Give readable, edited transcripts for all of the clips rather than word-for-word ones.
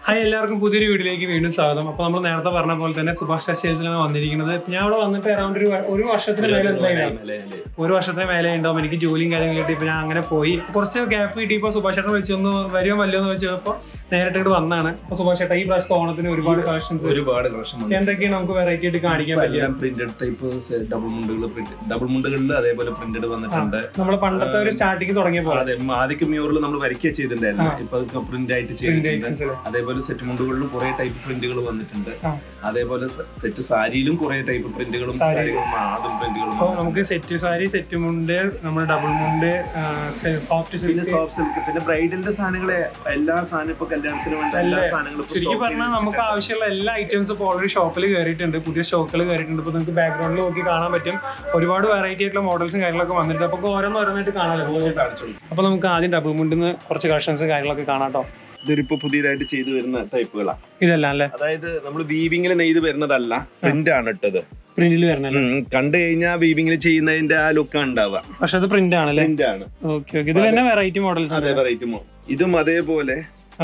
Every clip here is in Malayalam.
ഹായ്, എല്ലാവർക്കും പുതിയൊരു വീഡിയോയിലേക്ക് വീണ്ടും സ്വാഗതം. അപ്പോൾ നമ്മൾ നേരത്തെ പറഞ്ഞ പോലെ തന്നെ സുഭാഷ് ടെക്സ്റ്റൈൽസിലാണ് വന്നിരിക്കുന്നത്. ഞാൻ അവിടെ വന്നിട്ട് അറൗണ്ട് ഒരു വർഷത്തിന് മേലെ ഉണ്ടാവും. എനിക്ക് ജോലിയും കാര്യങ്ങളായിട്ട് ഇപ്പോൾ ഞാൻ അങ്ങനെ പോയി കുറച്ച് ഗ്യാപ്പ് കിട്ടിയപ്പോൾ സുഭാഷ് ചേട്ടൻ വിളിച്ചൊന്ന് വരുമോ വല്ലോ എന്ന് വെച്ചപ്പോൾ നേരിട്ട് ഇവിടെ വന്നാണ്. അപ്പോൾ സുഭാഷ് ചേട്ടാ, ഈ പ്രാവശ്യത്തെ ഓണത്തിന് ഒരുപാട് കളക്ഷൻസ് എന്തൊക്കെയാണ് നമുക്ക് വെറൈറ്റി ആയിട്ട് കാണിക്കാൻ പറ്റില്ല? പ്രിന്റഡ് ടൈപ്പ് ഡബിൾ മുണ്ടുകളിൽ അതേപോലെ പ്രിന്റഡ് വന്നിട്ടുണ്ട്. നമ്മൾ പണ്ടത്തെ ഒരു സ്റ്റാർട്ടിങ് തുടങ്ങിയ പോലെ അതെ, ആദ്യം മ്യൂറിൽ നമ്മൾ വരയ്ക്കുക ചെയ്തിട്ടുണ്ടായിരുന്നു. ഇപ്പൊ അതൊക്കെ പ്രിന്റ് ആയിട്ട് ചെയ്തിട്ടുണ്ട്. അതേപോലെ സെറ്റ് മുണ്ടുകളിലും കുറെ ടൈപ്പ് പ്രിന്റുകൾ വന്നിട്ടുണ്ട്. അതേപോലെ സെറ്റ് സാരിയിലും കുറെ ടൈപ്പ് പ്രിന്റുകളും ആദ്യം പ്രിന്റുകളും. നമുക്ക് സെറ്റ് സാരി, സെറ്റ് മുണ്ട്, നമ്മുടെ ഡബിൾ മുണ്ട്, സോഫ്റ്റ് സിൽക്ക്, പിന്നെ ബ്രൈഡലിന്റെ സാധനങ്ങളെ എല്ലാ സാധനം ഇപ്പൊ കല്യാണത്തിന് വേണ്ട എല്ലാ സാധനങ്ങളും ശരിക്കും പറഞ്ഞാൽ നമുക്ക് ആവശ്യമുള്ള എല്ലാ ഐറ്റംസും ഇപ്പോൾ ഓൾറെഡി ഷോപ്പിൽ കയറിയിട്ടുണ്ട്. പുതിയ സ്റ്റോക്കുകൾ കയറിയിട്ടുണ്ട്. ഇപ്പോൾ നിങ്ങൾക്ക് ബാക്ക്ഗ്രൗണ്ടിൽ നോക്കി കാണാൻ പറ്റും. ഒരുപാട് വെറൈറ്റി ആയിട്ടുള്ള മോഡൽസും കാര്യങ്ങളൊക്കെ വന്നിട്ടുണ്ട്. അപ്പോൾ ഓരോന്നായിട്ട് കാണാമല്ലോ. അപ്പോൾ നമുക്ക് ആദ്യം ഡബിൾ മുണ്ടിന്ന് കുറച്ച് കളക്ഷൻസ് കാര്യങ്ങളൊക്കെ കാണാം കേട്ടോ. ഇതിപ്പോ പുതിയതായിട്ട് ചെയ്തു വരുന്ന ടൈപ്പുകളാണ് ഇതെല്ലാം അല്ലേ? അതായത് നമ്മൾ വീവിംഗിൽ നെയ്ത് വരുന്നതല്ല, പ്രിന്റ് ആണ് ഇട്ടത്. പ്രിന്റിൽ വരണം. കണ്ടു കഴിഞ്ഞാൽ വീവിംഗിൽ ചെയ്യുന്നതിന്റെ ആ ലുക്കാണ് ഉണ്ടാവുക. പക്ഷെ അത് പ്രിന്റ് ആണല്ലേ? പ്രിന്റ് ആണ്. ഇതിൽ തന്നെ വെറൈറ്റി മോഡൽസ്. അതെ, വെറൈറ്റി മോഡൽ. ഇതും അതേപോലെ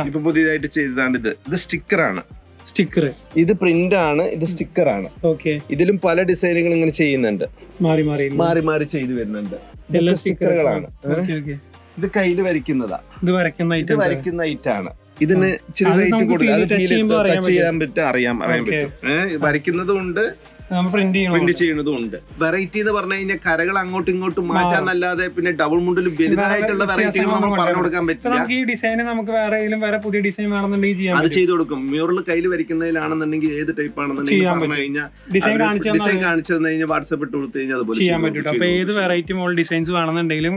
ഇപ്പൊ പുതിയതായിട്ട് ചെയ്തതാണ്. ഇത് സ്റ്റിക്കർ ആണ്. സ്റ്റിക്കർ. ഇത് പ്രിന്റ് ആണ്, ഇത് സ്റ്റിക്കർ ആണ്. ഇതിലും പല ഡിസൈനുകൾ ഇങ്ങനെ ചെയ്യുന്നുണ്ട്, മാറി മാറി ചെയ്തു വരുന്നുണ്ട്. ഇതെല്ലാം സ്റ്റിക്കറുകളാണ്. ഇത് കയ്യിൽ വരയ്ക്കുന്നതാ. ഇത് വരയ്ക്കുന്ന ഐറ്റാണ്. ഇതിന് ഇച്ചിരി റേറ്റ് കൂടുതൽ. അത് ടച്ച് ചെയ്യാൻ പറ്റും, അറിയാൻ പറ്റും. വരയ്ക്കുന്നതും ഉണ്ട്, പ്രിന്റ് ചെയ്യുന്നതും ഉണ്ട്. വെറൈറ്റി എന്ന് പറഞ്ഞു കഴിഞ്ഞാൽ കരകൾ അങ്ങോട്ടും ഇങ്ങോട്ടും മാറ്റാന്നല്ലാതെ പിന്നെ ഡബിൾ മുണ്ടിൽ വലുതായിട്ടുള്ള വെറൈറ്റികൾ നമ്മൾ പറഞ്ഞു കൊടുക്കാൻ പറ്റില്ല. ഈ ഡിസൈൻ നമുക്ക് വേറെ പുതിയ ഡിസൈൻ വേണമെന്നുണ്ടെങ്കിൽ അത് ചെയ്ത് കൊടുക്കും. മ്യൂറൽ കയ്യിൽ വരയ്ക്കുന്നതിലാണെന്നുണ്ടെങ്കിൽ ഏത് ടൈപ്പ് ആണെന്നുണ്ടെങ്കിൽ പറഞ്ഞു കഴിഞ്ഞാൽ ഡിസൈൻ കാണിച്ചു തന്നു കഴിഞ്ഞാൽ വാട്സ്ആപ്പ് ഇട്ട് കൊടുത്തു കഴിഞ്ഞാൽ അതുപോലെ ചെയ്യാൻ പറ്റും. അപ്പൊ ഏത് വെറൈറ്റി മോഡൽ ഡിസൈൻസ് വേണമെന്നുണ്ടെങ്കിലും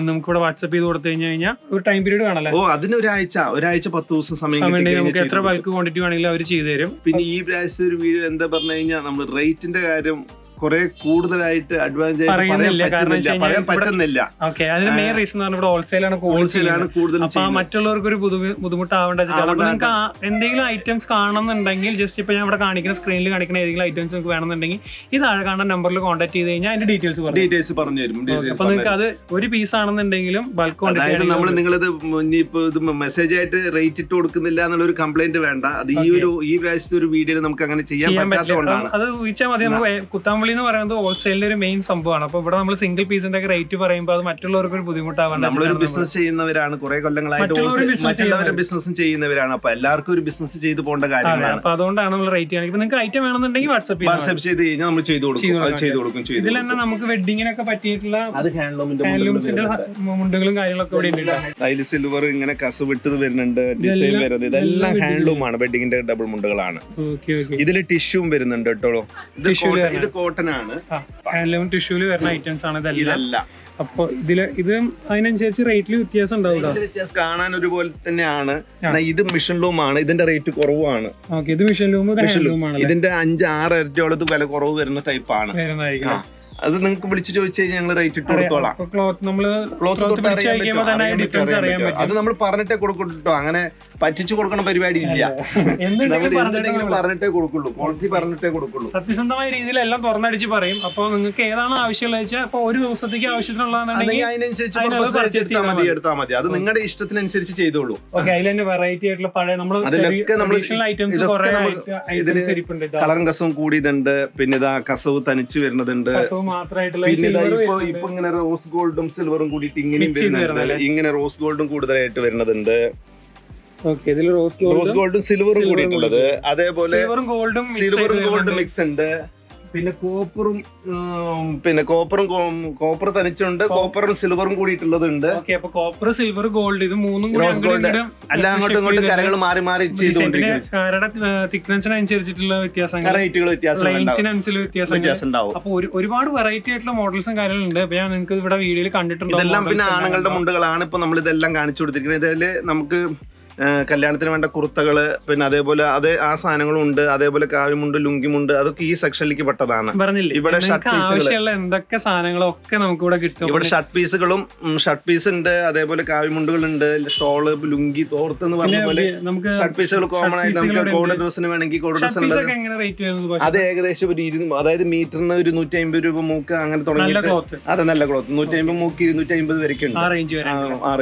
നമുക്ക് ഇവിടെ വാട്സ്ആപ്പ് ചെയ്ത് കൊടുത്തു കഴിഞ്ഞാൽ ഒരു ടൈം പീരീഡ് വേണമല്ലോ. അതിന് ഒരാഴ്ച 10 ദിവസം സമയം നമുക്ക് എത്ര ബൾക്ക് ക്വാണ്ടിറ്റി വേണമെങ്കിലും അവർ ചെയ്തു തരും. പിന്നെ ഈ പ്രാവശ്യത്തെ ഒരു വീഡിയോ എന്താ പറഞ്ഞു കഴിഞ്ഞാൽ നമ്മൾ റേറ്റിന്റെ കാര്യം കുറെ കൂടുതലായിട്ട് അഡ്വാൻസ് പറയാൻ പറ്റുന്നില്ല. അതിന് മെയിൻ റീസൺ ഇവിടെ ഹോൾസെയിലാണ് കൂടുതൽ. അപ്പൊ മറ്റുള്ളവർക്ക് ഒരു ബുദ്ധിമുട്ടാവേണ്ട. നിങ്ങൾക്ക് എന്തെങ്കിലും ഐറ്റംസ് കാണുന്നുണ്ടെങ്കിൽ ജസ്റ്റ് ഇപ്പൊ ഞാൻ ഇവിടെ കാണിക്കുന്ന സ്ക്രീനിൽ കാണിക്കുന്ന ഏതെങ്കിലും ഐറ്റംസ് നിങ്ങൾക്ക് വേണമെന്നുണ്ടെങ്കിൽ ഈ താഴെ കാണുന്ന നമ്പറിൽ കോൺടാക്ട് ചെയ്ത് കഴിഞ്ഞാൽ അതിന്റെ ഡീറ്റെയിൽസ് പറഞ്ഞു തരും. അപ്പൊ നിങ്ങൾക്ക് അത് ഒരു പീസ് ആണെന്നുണ്ടെങ്കിലും ബൾക്ക് ക്വാണ്ടിറ്റി നമ്മൾ നിങ്ങളിത് ഇനിയിപ്പോ ഇത് മെസ്സേജ് ആയിട്ട് റേറ്റ് ഇട്ട് കൊടുക്കുന്നില്ല എന്നുള്ള ഒരു കംപ്ലൈന്റ് വേണ്ട. അത് ഈ പ്രാവശ്യത്തെ ഒരു വീഡിയോയിൽ നമുക്ക് അങ്ങനെ ചെയ്യാൻ പറ്റാത്തതുകൊണ്ടാണ്. അത് ചോദിച്ചാൽ മതി. നമുക്ക് കുത്താമ്പള്ളി എന്ന് പറയുന്നത് ഹോൾസെയിലിന്റെ ഒരു മെയിൻ സംഭവമാണ്. അപ്പൊ ഇവിടെ നമ്മൾ സിംഗിൾ പീസിന്റെ ഒക്കെ റേറ്റ് പറയുമ്പോൾ അത് മറ്റുള്ളവർക്ക് ഒരു ബുദ്ധിമുട്ടാവാൻ. നമ്മളൊരു ബിസിനസ് ചെയ്യുന്നവരാണ്, കുറെ കൊല്ലങ്ങളായിട്ട് മറ്റുള്ളവരുടെ ബിസിനസ് ചെയ്യുന്നവരാണ്. അപ്പൊ എല്ലാവർക്കും ഒരു ബിസിനസ് ചെയ്തു പോകേണ്ട കാര്യങ്ങളാണ്. അപ്പൊ അതുകൊണ്ടാണ് നമ്മൾ റേറ്റ് ചെയ്യുന്നത്. ഇപ്പൊ നിങ്ങൾക്ക് ഐറ്റം വേണമെന്നുണ്ടെങ്കിൽ വാട്സ്ആപ്പ് ചെയ്ത് കഴിഞ്ഞാൽ നമ്മൾ ചെയ്തു കൊടുക്കും. ഇതിൽ തന്നെ നമുക്ക് വെഡിങ്ങിനൊക്കെ പറ്റിയിട്ടുള്ള ഹാൻഡ്ലൂംസിന്റെ മുണ്ടുകളും കാര്യങ്ങളൊക്കെ ഇവിടെ ഉണ്ട്. അതിൽ സിൽവർ ഇങ്ങനെ കസവിട്ടത് വരുന്നുണ്ട്, ഡിസൈൻ വരുന്നത്. ഇതെല്ലാം ഹാൻഡ്ലൂം ആണ്, വെഡിങ്ങിന്റെ ഡബിൾ മുണ്ടുകളാണ്. ഇതിൽ ടിഷ്യൂം വരുന്നുണ്ട് കേട്ടോ. ഇത് കോട്ടൺ ആണ്, ഹാൻഡ്ലൂം ടിഷ്യൂല് വരുന്ന ഐറ്റംസ് ആണ് ഇതെല്ലാം. അപ്പൊ ഇത് അതിനനുസരിച്ച് റേറ്റിൽ വ്യത്യാസം ഉണ്ടാവും. കാണാൻ ഒരുപോലെ തന്നെയാണ്. ഇത് മിഷൻ ലൂം ആണ്, ഇതിന്റെ റേറ്റ് കുറവാണ്. ഇത് മിഷൻ ലൂം, ഇതിന്റെ 5-6 ഇരട്ടിയോളത് വില കുറവ് വരുന്ന ടൈപ്പ് ആണ്. അത് നിങ്ങൾക്ക് വിളിച്ചു ചോദിച്ചു കഴിഞ്ഞാൽ ഞങ്ങൾ റേറ്റ് ഇട്ട് കൊടുത്തോളാം. അത് നമ്മൾ പറഞ്ഞിട്ടേ കൊടുക്കട്ടോ, അങ്ങനെ പറ്റിച്ചു കൊടുക്കണ പരിപാടി ഇല്ല. പറഞ്ഞിട്ടേ കൊടുക്കുള്ളൂ, ക്വാളിറ്റി പറഞ്ഞിട്ടേ കൊടുക്കുള്ളൂ. സത്യസന്ധമായ രീതിയിൽ എല്ലാം തുറന്നടിച്ച് പറയും. അപ്പൊ നിങ്ങൾക്ക് ഏതാണ് ആവശ്യമുള്ളത് വെച്ചാൽ ഇപ്പൊ ഒരു ദിവസത്തേക്ക് ആവശ്യത്തിനുള്ളതാണെങ്കിൽ അതിനനുസരിച്ച് എടുത്താൽ മതി. അത് നിങ്ങളുടെ ഇഷ്ടത്തിനനുസരിച്ച് ചെയ്തോളൂ. അതിൽ തന്നെ വെറൈറ്റി ആയിട്ടുള്ള പഴയ കളറും കസവും കൂടിയതുണ്ട്. പിന്നെ ഇതാ കസവ് തനിച്ച് വരുന്നതുണ്ട്. പിന്നെ ഇപ്പൊ ഇങ്ങനെ റോസ് ഗോൾഡും സിൽവറും കൂടിയിട്ട് ഇങ്ങനെയും വരുന്നുണ്ട്. ഇങ്ങനെ റോസ് ഗോൾഡും കൂടുതലായിട്ട് വരുന്നതുണ്ട്. റോസ് ഗോൾഡും സിൽവറും കൂടിയിട്ടുള്ളത്. അതേപോലെ സിൽവറും ഗോൾഡും മിക്സ് ഉണ്ട്. പിന്നെ കോപ്പർ തനിച്ചുണ്ട്. കോപ്പറും സിൽവറും കൂടിയിട്ടുള്ളതുണ്ട്. കോപ്പർ, സിൽവർ, ഗോൾഡ്, ഇത് മൂന്നും റോസ് ഗോൾഡ് എല്ലാം അങ്ങോട്ടും ഇങ്ങോട്ടും കരകൾ മാറി മാറി തിക്നെസ്സിനനുസരിച്ചിട്ടുള്ള റേറ്റുകൾ വ്യത്യാസം ഉണ്ടാവും. അപ്പൊ ഒരുപാട് വെറൈറ്റി ആയിട്ടുള്ള മോഡൽസും കാര്യങ്ങളുണ്ട്. അപ്പൊ ഞാൻ നിങ്ങൾക്ക് ഇവിടെ വീഡിയോയിൽ കണ്ടിട്ടുണ്ട്. ഇതെല്ലാം പിന്നെ ആണുങ്ങളുടെ മുണ്ടുകളാണ് ഇപ്പൊ നമ്മൾ ഇതെല്ലാം കാണിച്ചു കൊടുത്തിരിക്കുന്നത്. ഇതില് നമുക്ക് കല്യാണത്തിന് വേണ്ട കുർത്തകള്, പിന്നെ അതേപോലെ ആ സാധനങ്ങളും ഉണ്ട്. അതേപോലെ കാവ്യമുണ്ട്, ലുങ്കിമുണ്ട്, അതൊക്കെ ഈ സെക്ഷനിലേക്ക് പെട്ടതാണ്. ഇവിടെ എന്തൊക്കെ സാധനങ്ങളൊക്കെ നമുക്ക് ഇവിടെ കിട്ടും. ഇവിടെ ഷർട്ട് പീസ് ഉണ്ട്. അതേപോലെ കാവ്യമുണ്ടുകളുണ്ട്, ഷോള്, ലുങ്കി, തോർത്ത് എന്ന് പറഞ്ഞ പോലെ ഷർട്ട് പീസുകൾ കോമൺ ആയിട്ട് നമുക്ക് കോഡ് ഡ്രസ്സിന് വേണമെങ്കിൽ കോഡ് ഡ്രസ് ഉണ്ട്. അത് ഏകദേശം ഒരു അതായത് മീറ്ററിന് ഒരു 150 രൂപ മൂക്ക് അങ്ങനെ തുടങ്ങിയിട്ട്. അതെ, നല്ല ക്ലോത്ത്. 150 മൂക്ക് 250 വരെയൊക്കെ ഉണ്ട്. ആ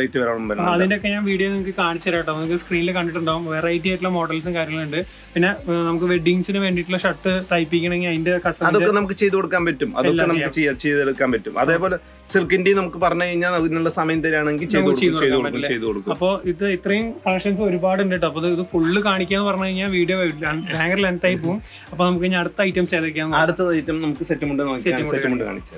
റേറ്റ് വരാൻ. അതിന്റെയൊക്കെ ഞാൻ വീഡിയോ നിങ്ങൾക്ക് കാണിച്ചു തരാം. നിങ്ങൾക്ക് സ്ക്രീനിൽ കണ്ടിട്ടുണ്ടാവും. വെറൈറ്റി ആയിട്ടുള്ള മോഡൽസും കാര്യങ്ങളുണ്ട്. പിന്നെ നമുക്ക് വെഡിങ്സിന് വേണ്ടിയിട്ടുള്ള ഷർട്ട് തയ്പ്പിക്കണമെങ്കിൽ അതിന്റെ അതൊക്കെ നമുക്ക് ചെയ്ത് കൊടുക്കാൻ പറ്റും. അതൊക്കെ നമുക്ക് ചെയ്തെടുക്കാൻ പറ്റും. അതേപോലെ സിൽക്കിന്റെ നമുക്ക് പറഞ്ഞു കഴിഞ്ഞാൽ അതിനുള്ള സമയം തരാണെങ്കിൽ ചെയ്ത് കൊടുക്കും. അപ്പോൾ ഇത് ഇത്രയും കളക്ഷൻസ് ഒരുപാട് ഉണ്ട് കേട്ടോ. അപ്പോൾ ഇത് ഫുള്ള് കാണിക്കാന്ന് പറഞ്ഞു കഴിഞ്ഞാൽ വീഡിയോ ഭയങ്കര ലെങ്ത് ആയി പോകും. അപ്പൊ നമുക്ക് ഇനി അടുത്ത ഐറ്റംസ് ഏതൊക്കെയാണ്? അടുത്ത ഐറ്റം നമുക്ക് സെറ്റ് മുണ്ട് കാണിച്ചു.